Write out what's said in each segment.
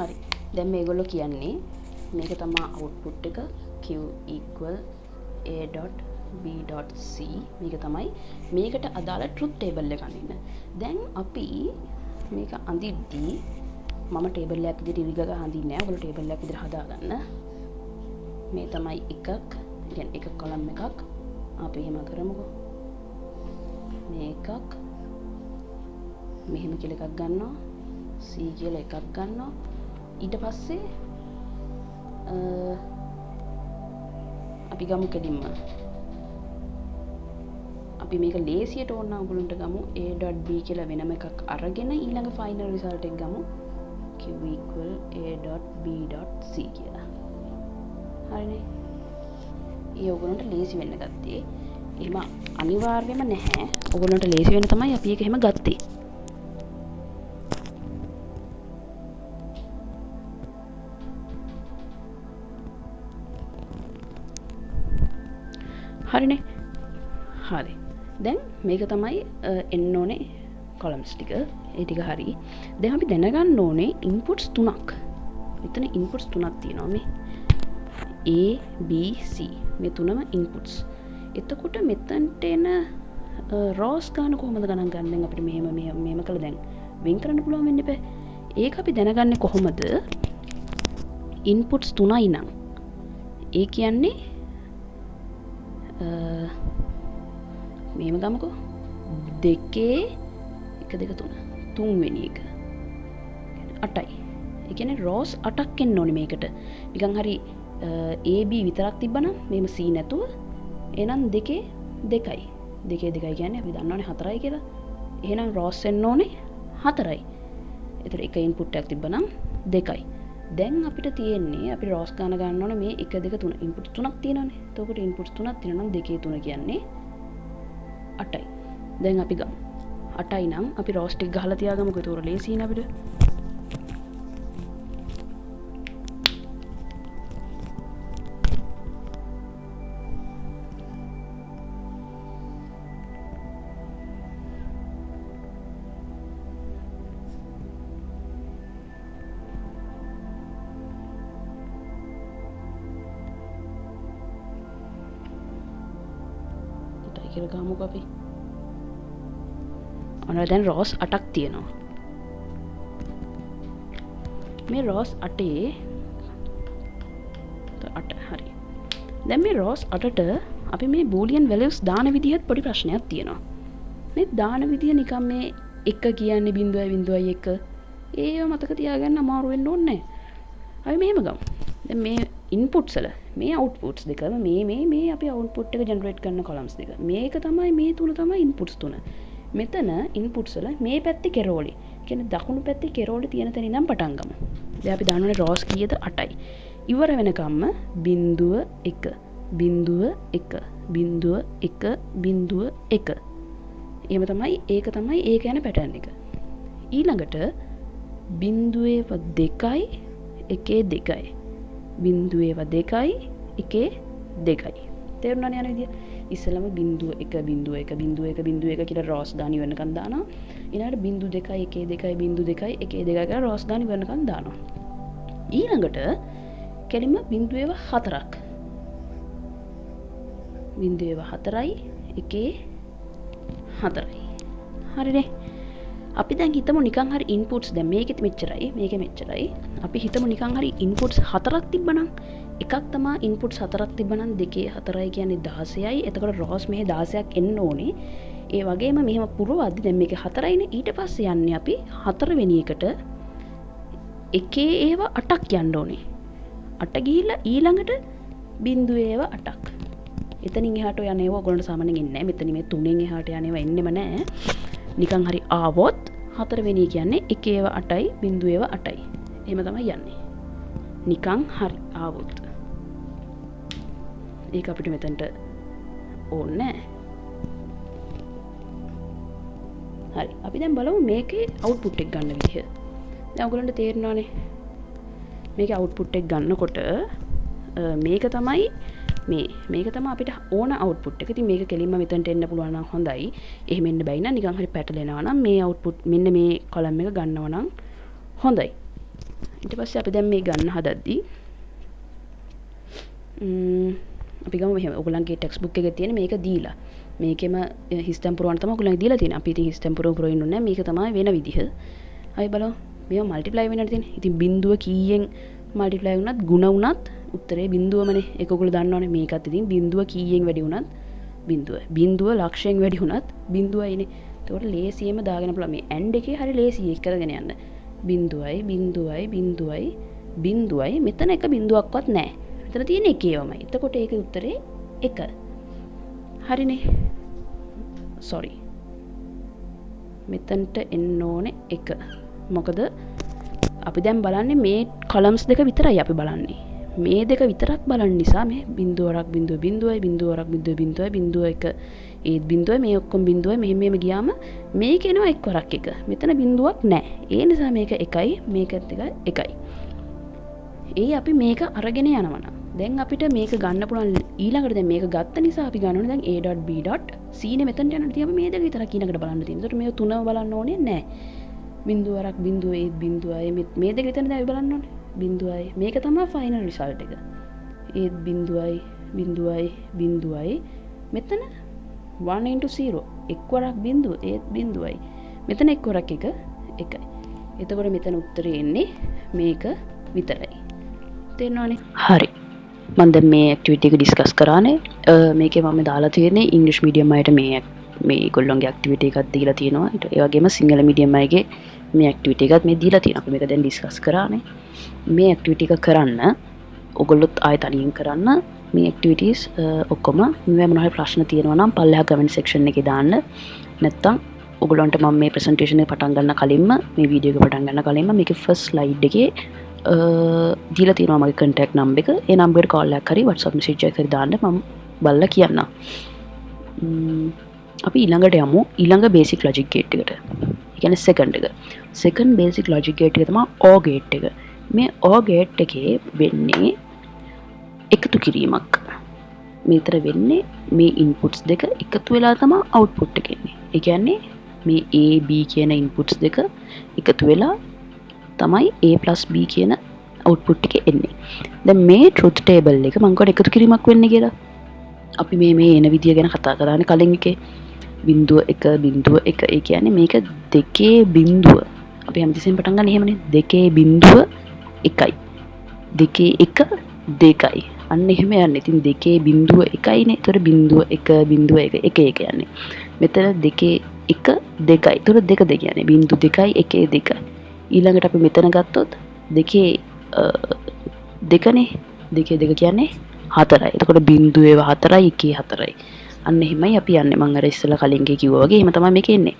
හරි. දැන් මේගොල්ලෝ කියන්නේ මේක තමයි output එක q equal a.b.c මේක තමයි මේකට අදාළ truth table එක අඳින්න. දැන් අපි මේක අඳිද්දී මම table එකක් විදිහට ඉරිග ගන්න අඳින්නේ නැහැ. ඔයගොල්ලෝ table එකක් විදිහට හදාගන්න. මේ තමයි එකක්. කියන්නේ එක column එකක්. අපි එහෙම කරමුකෝ. මේ එකක් මෙහෙම කියලා එකක් ගන්නවා. C කියලා එකක් ගන්නවා. ඊට පස්සේ අපි ගමු කෙලින්ම අපි මේක ලේසියට ඕන නම් ඔයගොල්ලන්ට ගමු a.b කියලා වෙනම එකක් අරගෙන ඊළඟ ෆයිනල් රිසල්ට් එක ගමු q equal a.b.c කියලා. හරිනේ. ඒ ඔයගොල්ලන්ට ලේසි වෙන්න ගත්තේ. එහෙම අනිවාර්යයෙන්ම නැහැ. ඔයගොල්ලන්ට ලේසි වෙන්න තමයි අපි ඒක එහෙම ගත්තේ. හරිනේ. හරි. දැන් මේක තමයි එන්න ඕනේ columns ටික. ඒ ටික හරි. දැන් අපි දැනගන්න ඕනේ inputs තුනක්. මෙතන inputs තුනක් තියෙනවා මේ. A B C මේ තුනම inputs. එතකොට මෙතනට එන rows ගන්න කොහොමද ගණන් ගන්න? දැන් අපිට මෙහෙම කළා දැන් වෙන් කරන්න පුළුවන් වෙන්නේ නැහැ. ඒක අපි දැනගන්නේ කොහොමද? inputs තුනයි නම්. ඒ කියන්නේ මේම ගමකෝ 2 1 2 3 තුන්වෙනි එක 8යි. ඒ කියන්නේ rows 8ක් එන්න ඕනේ මේකට. නිකන් හරි A B විතරක් තිබ්බනම් මේම C නැතුව එහෙනම් 2 2යි. 2 2යි කියන්නේ අපි දන්නවනේ 4යි කියලා. එහෙනම් rows එන්න ඕනේ 4යි. ඒතර එක input එකක් තිබ්බනම් 2යි. දැන් අපිට තියෙන්නේ අපි rows ගන්න ඕනේ මේ 1 2 3 input තුනක් තියෙනවානේ. එතකොට inputs තුනක් තියෙනවා නම් 2 3 කියන්නේ 8යි. දැන් අපි ගමු. 8යි නම් අපි rows ටික ගහලා තියාගමුකෝ. ඒක උර ලේසියිනේ අපිට. කියලා ගමුකෝ අපි. ඔන්න දැන් rows 8ක් තියෙනවා. මේ rows 8 හරි. දැන් මේ rows 8ට අපි මේ boolean values දාන විදිහත් පොඩි ප්‍රශ්නයක් තියෙනවා. මේ දාන විදිය නිකන් මේ 1 කියන්නේ 0.01 ඒව මතක තියාගන්න අමාරු වෙන්න ඕනේ නැහැ. අපි මෙහෙම ගමු. දැන් මේ inputs වල මේ outputs දෙකම මේ අපි output එක generate කරන columns දෙක. මේක තමයි මේ තුන තමයි inputs තුන. මෙතන inputs වල මේ පැත්තේ කෙරෝලි. කියන්නේ දකුණු පැත්තේ කෙරෝලි තියෙන තැන ඉඳන් පටන් ගමු. දැන් අපි දානෝනේ rows කීයද 8යි. ඉවර වෙනකම්ම 0 1 0 1 0 1 0 1. එහෙම තමයි ඒක තමයි ඒක යන pattern එක. ඊළඟට 0 2යි 1 2යි. 0 2යි 1 2යි. තේරුණානේ යන විදිය. ඉස්සෙල්ලාම 0 1 0 1 0 1 0 1 කියලා rows ගාන ඉවරනකම් දානවා. ඊළඟට 0 2යි 1 2යි 0 2යි 1 2යි කියලා rows ගාන ඉවරනකම් දානවා. ඊළඟට කෙලින්ම 0 4ක්. 0 4යි 1 4යි. හරිනේ. අපි දැන් හිතමු නිකන් හරි inputs දැන් මේකෙත් මෙච්චරයි මේකෙ මෙච්චරයි. අපි හිතමු නිකන් හරි inputs 4ක් තිබ්බනම් එකක් තමයි inputs 4ක් තිබ්බනම් 2 4යි කියන්නේ 16යි. එතකොට rows මෙහෙ 16ක් එන්න ඕනේ. ඒ වගේම මෙහෙම පුරවද්දි දැන් මේකේ 4යිනේ. ඊට පස්සේ යන්නේ අපි 4 වෙනි එකට එකේ ඒවා 8ක් යන්න ඕනේ. 8 ගිහිල්ලා ඊළඟට 0 ඒවා 8ක්. එතනින් එහාට යන ඒවා ඔයගොල්ලන්ට සාමාන්‍යයෙන් එන්නේ නැහැ. මෙතන මේ 3න් එහාට යන ඒවා එන්නෙම නැහැ. නිකන් හරි ආවොත් 4 වෙනි කියන්නේ 1 ඒවා 8යි 0 ඒවා 8යි. එහෙම තමයි යන්නේ. නිකන් හරි ආවොත්. ඒක අපිට මෙතනට ඕනේ නැහැ. හරි. අපි දැන් බලමු මේකේ output එක ගන්න විදිහ. දැන් ඔයගොල්ලන්ට තේරෙනවානේ. මේකේ output එක ගන්නකොට මේක තමයි මේක තමයි අපිට ඕන output එක. ඉතින් මේක කෙලින්ම මෙතනට එන්න පුළුවන් නම් හොඳයි. එහෙම එන්න බැයි නම් නිකන් හරි පැටලෙනවා නම් මේ output මෙන්න මේ column එක ගන්නවා නම් හොඳයි. ඊට පස්සේ අපි දැන් මේ ගන්න හදද්දී අපි ගමු මෙහෙම ඔයගොල්ලන්ගේ ටෙක්ස්ට් බුක් එකේ තියෙන මේක දීලා මේකෙම හිස්තම් පුරවන්න තමයි ඔයගොල්ලන් දීලා තියෙන්නේ. අපි ඉතින් හිස්තම් පුරවන්න නැහැ. මේක තමයි වෙන විදිහ. අය බලමු. මේවා මල්ටිප්ලයි වෙන්නට තියෙන්නේ. ඉතින් බිඳුව කීයෙන් මල්ටිප්ලයි වුණත් ಗುಣ වුණත් උත්තරේ බිඳුවමනේ. ඒක ඔයගොල්ලෝ දන්නවනේ. මේකත් ඉතින් බිඳුව කීයෙන් වැඩි වුණත් බිඳුව. බිඳුව ලක්ෂයෙන් වැඩි වුණත් බිඳුවයිනේ. ඒකට ලේසියෙම දාගෙන පුළුවන්. මේ ඇන්ඩ් එකේ හරි ලේසි එක කරගෙන යන්න. බිඳුවයි බිඳුවයි බිඳුවයි බිඳුවයි මෙතන එක බිඳුවක්වත් නැහැ. මෙතන තියෙන එකේවමයි. එතකොට ඒකේ උත්තරේ 1. හරිනේ. sorry. මෙතනට එන්න ඕනේ 1. මොකද අපි දැන් බලන්නේ මේ කොලම්ස් දෙක විතරයි අපි බලන්නේ. මේ දෙක විතරක් බලන නිසා මේ බිඳුවරක් බිඳුව බිඳුවයි බිඳුවරක් බිඳුව බිඳුවයි බිඳුව 1 ඒත් බිඳුවයි මේ ඔක්කොම බිඳුවයි මෙහෙම ගියාම මේක එනවා එක්වරක් 1. මෙතන බිඳුවක් නැහැ. ඒ නිසා මේක 1යි මේකත් 1යි. ඒ අපි මේක අරගෙන යනවා. දැන් අපිට මේක ගන්න පුළුවන් ඊළඟට දැන් මේක ගත්ත නිසා අපි ගන්න ඕනේ දැන් a.b.c නේ මෙතනට යනකොට තියම මේ දෙක විතරක් ඊළඟට බලන්න තියෙනවා. ඒකට මේ තුනම බලන්න ඕනේ නැහැ. බිඳුවරක් බිඳුව ඒත් බිඳුවයි මේ දෙක විතරනේ දැන් බලන්න ඕනේ. බිඳුවයි මේක තමයි ෆයිනල් රිසල්ට් එක. ඒත් බිඳුවයි බිඳුවයි බිඳුවයි මෙතන 1 into 0 එක්වරක් බිඳුව ඒත් බිඳුවයි. මෙතන එක්වරක් 1 1යි. එතකොට මෙතන උත්තරේ එන්නේ මේක විතරයි. තේරෙනවනේ? හරි. මම දැන් මේ ඇක්ටිවිටි එක ඩිස්කස් කරානේ. මේකේ මම දාලා තියෙන්නේ ඉංග්‍රීසි මීඩියම් අයට මේ ඒගොල්ලොන්ගේ ඇක්ටිවිටි එකක් දීලා තියෙනවා. ඒ වගේම සිංහල මීඩියම් අයගේ මේ ඇක්ටිවිටි එකත් මේ දීලා තියෙනවා. අපි මේක දැන් ඩිස්කස් කරානේ. මේ ඇක්ටිවිටි එක කරන්න ඔයගොල්ලොත් ආයෙ තනියෙන් කරන්න මේ ඇක්ටිවිටීස් ඔක්කොම මේ මොනවා හරි ප්‍රශ්න තියෙනවා නම් පල්ලෙහා කමෙන්ට් සෙක්ෂන් එකේ දාන්න. නැත්තම් ඔයගොල්ලන්ට මම මේ ප්‍රසන්ටේෂන් එක පටන් ගන්න කලින්ම මේ වීඩියෝ එක පටන් ගන්න කලින්ම මේකේ ෆස්ට් ස්ලයිඩ් එකේ දීලා තියෙනවා මගේ කන්ටැක්ට් නම්බර් එක. ඒ නම්බරේට කෝල් එකක් හරි WhatsApp message එකක් හරි දාන්න මම බලලා කියන්නම්. අපි ඊළඟට යමු ඊළඟ බේසික් ලොජික් ගේට් එකට. ඒ කියන්නේ සෙකන්ඩ් එක. සෙකන්ඩ් බේසික් ලොජික් ගේට් එක තමයි OR ගේට් එක. මේ OR ගේට් එකේ වෙන්නේ එකතු කිරීමක්. මේතර වෙන්නේ මේ ඉන්පුට්ස් දෙක එකතු වෙලා තමයි අවුට්පුට් එක එන්නේ. ඒ කියන්නේ මේ A B කියන ඉන්පුට්ස් දෙක එකතු වෙලා තමයි A + B කියන අවුට්පුට් එක එන්නේ. දැන් මේ ට්‍රුත් ටේබල් එක මම කොට එකතු කිරීමක් වෙන්නේ කියලා. අපි මේ එන විදිය ගැන කතා කරානේ කලින් එකේ. බිඳුව 1 බිඳුව 1 ඒ කියන්නේ මේක දෙකේ බිඳුව. අපි හැමතිස්සෙම පටන් ගන්න එහෙමනේ. දෙකේ බිඳුව 1යි. දෙකේ 1 2යි. අන්න එහෙම යන්නේ. ඉතින් දෙකේ බිඳුව 1යිනේ. ඒතර බිඳුව 1 බිඳුව 1 1 1 යන්නේ. මෙතන දෙකේ 1 2යි. ඒතර 2 2 කියන්නේ බිඳු 2යි 1 2යි. ඊළඟට අපි මෙතන ගත්තොත් දෙකේ 2නේ. දෙකේ 2 කියන්නේ 4යි. එතකොට බිඳුවේ 4යි 1 4යි. අන්න එහෙමයි අපි යන්නේ. මම අර ඉස්සෙල්ලා කලින් කිව්වා වගේ එහෙම තමයි මේක එන්නේ.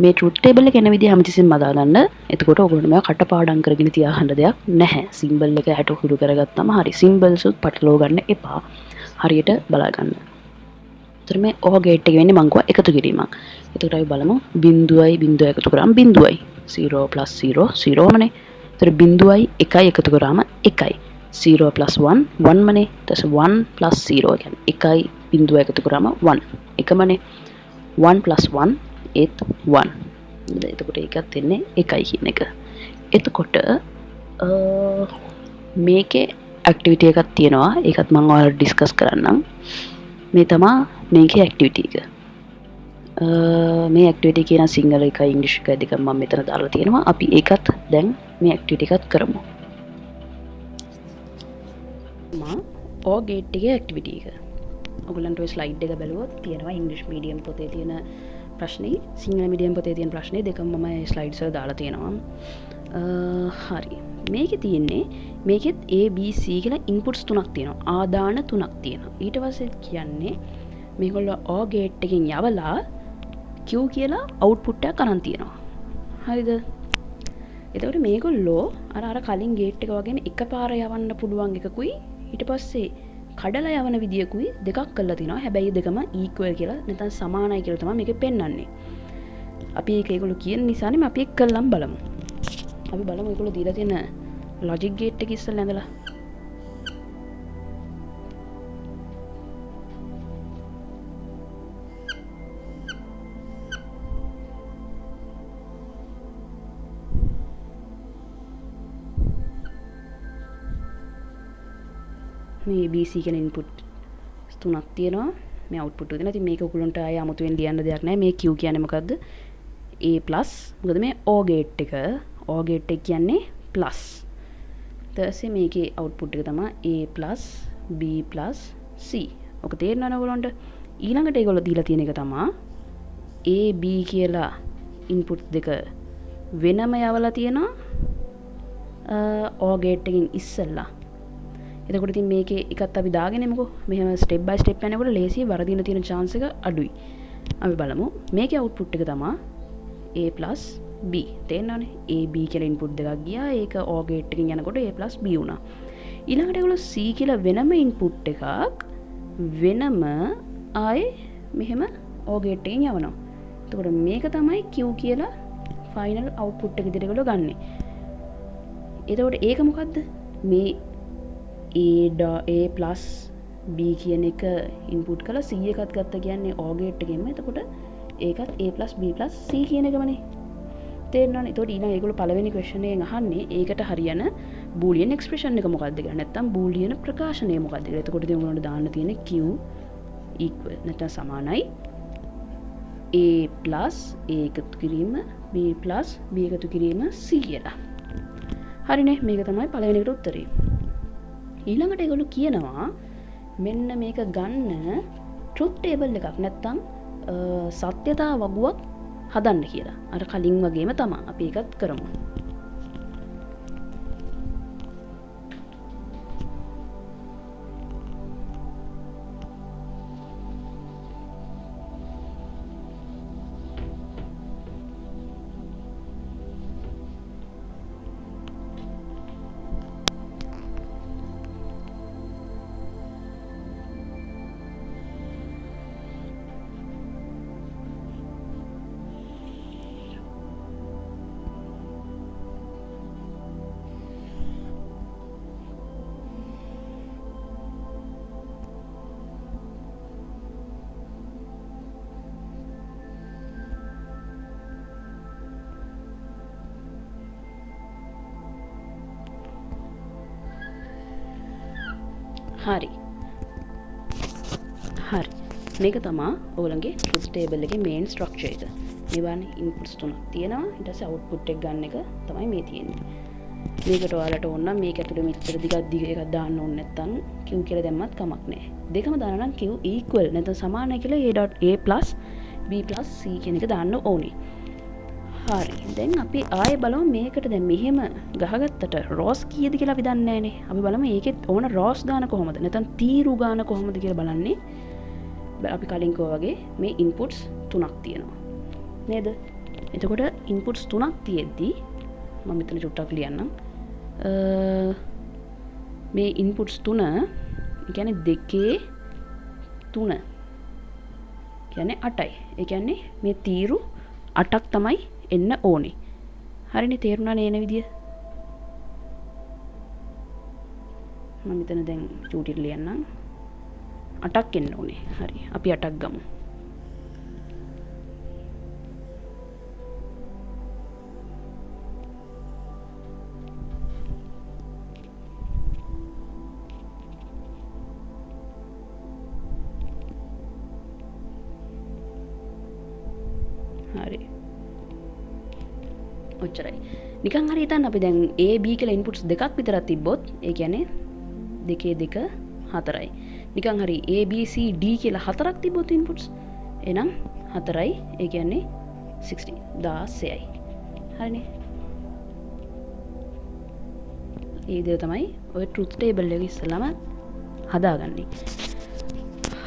මේ ට්‍රුත් ටේබල් එක එන විදිහ හැමතිස්සෙම මදා ගන්න. එතකොට ඔයගොල්ලෝ මේවා කටපාඩම් කරගෙන තියාගන්න දෙයක් නැහැ. සිම්බල් එක හැට හුරු කරගත්තාම හරි. සිම්බල්ස් උත් පටලව ගන්න එපා. හරියට බලා ගන්න. ඒතර මේ OR ගේට් එක වෙන්නේ මං කිව්වා එකතු කිරීමක්. එතකොට අපි බලමු බිඳුවයි බිඳුව එකතු කරාම බිඳුවයි. 0 + 0 0මනේ. ඒතර බිඳුවයි 1යි එකතු කරාම 1යි. 0 + 1 1මනේ. ඊට 1 + 0 කියන්නේ 1යි බිඳුව එකතු කරාම 1 එකමනේ. 1 + 1 ඒත් 1. එතකොට ඒකත් එන්නේ 1යි කියන එක. එතකොට මේකේ ඇක්ටිවිටි එකක් තියෙනවා. ඒකත් මම ඔයාලට ඩිස්කස් කරන්නම්. මේ තමයි මේකේ ඇක්ටිවිටි එක. මේ ඇක්ටිවිටි කියන සිංහල එකයි ඉංග්‍රීසි එකයි දෙක මම මෙතන දාලා තියෙනවා. අපි ඒකත් දැන් මේ ඇක්ටිවිටි එකත් කරමු. OR ගේට් එකේ ඇක්ටිවිටි එක. ඔයගොල්ලන්ට ඔය ස්ලයිඩ් එක බැලුවොත් තියෙනවා ඉංග්‍රීසි මීඩියම් පොතේ තියෙන ප්‍රශ්නේ සිංහල මීඩියම් පොතේ තියෙන ප්‍රශ්නේ දෙකම මම ස්ලයිඩ්ස් වල දාලා තියෙනවා. හරි. මේකේ තියෙන්නේ මේකෙත් A B C කියලා ඉන්පුට්ස් තුනක් තියෙනවා. ආදාන තුනක් තියෙනවා. ඊට පස්සේ කියන්නේ මේගොල්ලෝ OR ගේට් එකෙන් යවලා Q කියලා අවුට්පුට් එකක් අරන් තියෙනවා. හරිද? එතකොට මේගොල්ලෝ අර කලින් ගේට් එක වගේම එකපාර යවන්න පුළුවන් එකකුයි ඊට පස්සේ කඩලා යවන විදියකුයි දෙකක් කරලා තිනවා. හැබැයි දෙකම equal කියලා නැත්නම් සමානයි කියලා තමයි මේකේ පෙන්වන්නේ. අපි ඒක ඒගොල්ලෝ කියන නිසානේ අපි ඒක කළාම බලමු. අපි බලමු ඒගොල්ලෝ දීලා තියෙන logic gate එක ඉස්සෙල්ලා ඇඳලා. මේ BC කියන ඉන්පුට් තුනක් තියෙනවා මේ අවුට්පුට් එක. ඉතින් මේක ඔයගොල්ලන්ට ආය අමුතුවෙන් ලියන්න දෙයක් නැහැ. මේ Q කියන්නේ මොකද්ද? A+. මොකද මේ OR ගේට් එක කියන්නේ ප්ලස්. ඊට පස්සේ මේකේ අවුට්පුට් එක තමයි A+, B+, C. ඔක තේරෙනවද ඔයගොල්ලන්ට? ඊළඟට ඒගොල්ලෝ දීලා තියෙන එක තමයි A B කියලා ඉන්පුට් දෙක වෙනම යවලා තියෙනවා OR ගේට් එකකින් ඉස්සෙල්ලා. එතකොට ඉතින් මේකේ එකත් අපි දාගෙන යමුකෝ. මෙහෙම ස්ටෙප් බයි ස්ටෙප් යනකොට ලේසිය වරදින තියෙන chance එක අඩුයි. අපි බලමු. මේකේ අවුට්පුට් එක තමයි A+, B. තේරෙනවනේ? A B කියලා ඉන්පුට් දෙකක් ගියා. ඒක OR ගේට් එකකින් යනකොට A+, B වුණා. ඊළඟට ඒගොල්ලෝ C කියලා වෙනම ඉන්පුට් එකක් වෙනම ආයේ මෙහෙම OR ගේට් එකකින් යවනවා. එතකොට මේක තමයි Q කියලා ෆයිනල් අවුට්පුට් එක විදිහට ඒගොල්ලෝ ගන්නෙ. එතකොට ඒක මොකද්ද? මේ A+, B කියන එක ඉන්පුට් කළා C එකත් ගත්ත කියන්නේ OR ගේට් එකෙන්ම. එතකොට ඒකත් A+, B+, C කියන එකමනේ. තේරෙනවනේ? එතකොට ඊළඟ ඒගොල්ලෝ පළවෙනි ක්වෙස්චන් එකෙන් අහන්නේ ඒකට හරියන බූලියන් එක්ස්ප්‍රෙෂන් එක මොකක්ද කියලා. නැත්නම් බූලියන ප්‍රකාශනය මොකක්ද කියලා. එතකොට ඉතින් උගලන්ට දාන්න තියෙන්නේ Q equal නැත්නම් සමානයි A+ A එකතු කිරීම B+ B එකතු කිරීම C කියලා. හරිනේ? මේක තමයි පළවෙනි එකට උත්තරේ. ඊළඟට ඒගොල්ලෝ කියනවා මෙන්න මේක ගන්න ට්‍රුත් ටේබල් එකක් නැත්නම් සත්‍යතා වගුවක් හදන්න කියලා. අර කලින් වගේම තමයි අපි ඒකත් කරමු. හරි මේක තමයි ඔයගොල්ලන්ගේ ට්‍රුත් ටේබල් එකේ මේන් ස්ට්‍රක්චර් එක. මේවානේ ඉන්පුට්ස් තුනක් තියෙනවා. ඊට පස්සේ අවුට්පුට් එක ගන්න එක තමයි මේ තියෙන්නේ. මේකට ඔයාලට ඕන නම් මේක ඇතුලේ මෙච්චර දිග එකක් දාන්න ඕනේ නැත්නම් Q කියලා දැම්මත් කමක් නැහැ. දෙකම දාන්න නම් Q equal නැත්නම් සමානයි කියලා A+, B+, C කියන එක දාන්න ඕනේ. හරි. දැන් අපි ආයෙ බලමු මේකට දැන් මෙහෙම ගහගත්තට රෝස් කීයද කියලා අපි දන්නේ නැහනේ. අපි බලමු ඒකෙත් ඕන රෝස් ගාන කොහොමද? නැත්නම් තීරු ගාන කොහොමද කියලා බලන්නේ. අපි කලින් කිව්වා වගේ මේ ඉන්පුට්ස් තුනක් තියෙනවා. නේද? එතකොට ඉන්පුට්ස් තුනක් තියෙද්දි මම මෙතන චුට්ටක් ලියන්නම්. මේ ඉන්පුට්ස් තුන කියන්නේ 2 3 කියන්නේ 8යි. ඒ කියන්නේ මේ තීරු 8ක් තමයි එන්න ඕනේ. හරිනේ? තේරුණානේ එන විදිය? මම මෙතන දැන් චූටිට ලියන්නම්. 8ක් එන්න ඕනේ. හරි. අපි 8ක් ගමු. හරි. ඔච්චරයි. නිකන් හරි හිතන්න අපි දැන් A B කියලා ඉන්පුට්ස් දෙකක් විතරක් තිබ්බොත් ඒ කියන්නේ 2 2 4යි. නිකන් හරි A B C D කියලා හතරක් තිබ්බොත් ඉන්පුට්ස් එහෙනම් 4යි. ඒ කියන්නේ 16යි. හරිනේ? ඒ විදිහට තමයි ඔය ට්‍රුත් ටේබල් එක ඉස්සෙල්ලාම හදාගන්නේ.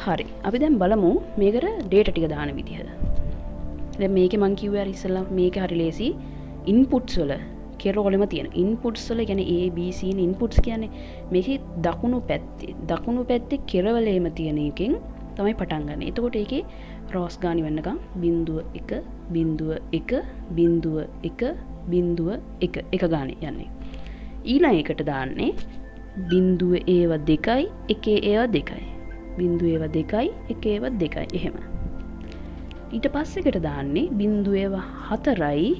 හරි. අපි දැන් බලමු මේකට ඩේටා ටික දාන විදිහ. දැන් මේකේ මං කිව්වේ අර ඉස්සෙල්ලා මේක හරි ලේසි. ඉන්පුට්ස් වල කෙරෝලෙම තියෙන ඉන්පුට්ස් වල කියන්නේ A B C නේ ඉන්පුට්ස් කියන්නේ මේකේ දකුණු පැත්තේ කෙරවලේම තියෙන එකෙන් තමයි පටන් ගන්න. එතකොට ඒකේ රෝස් ගාන වෙන්නකම් 0.1 0.1 0.1 0.1 එක ගානේ යන්නේ. ඊළඟ එකට දාන්නේ 0.2යි 1.2යි 0.2යි 1.2යි එහෙම. ඊට පස්සේ එකට දාන්නේ 0.4යි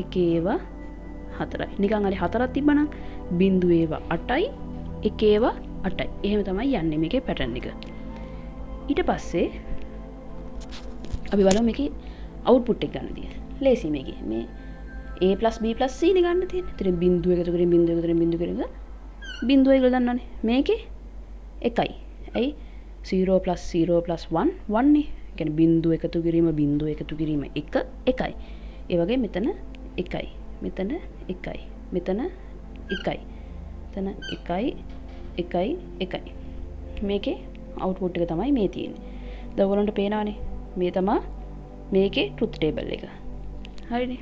1.4යි. නිකන් හරි හතරක් තිබ්බනම් 0.8යි 8යි. එහෙම තමයි යන්නේ මේකේ පැටර්න් එක. ඊට පස්සේ අපි බලමු මේකේ අවුට්පුට් එක ගන්න තියෙන. ලේසි මේකේ. මේ a + b + c නේ ගන්න තියෙන්නේ. ඉතින් බිංදුව එකතු කරගෙන බිංදුව එකතු කරගෙන බිංදුව කරගෙන බිංදුවයි කියලා දන්නවනේ. මේකේ 1යි. ඇයි 0 + 0 + 1 1 නේ. ඒ කියන්නේ බිංදුව එකතු කිරීම 1 1යි. ඒ වගේ මෙතන 1යි. මෙතන 1යි. මෙතන 1යි. මෙතන 1යි 1යි 1යි. මේකේ අවුට්පුට් එක තමයි මේ තියෙන්නේ. දැන් ඔයගොල්ලන්ට පේනවනේ. මේ තමයි මේකේ ට්‍රුත් ටේබල් එක. හරිනේ.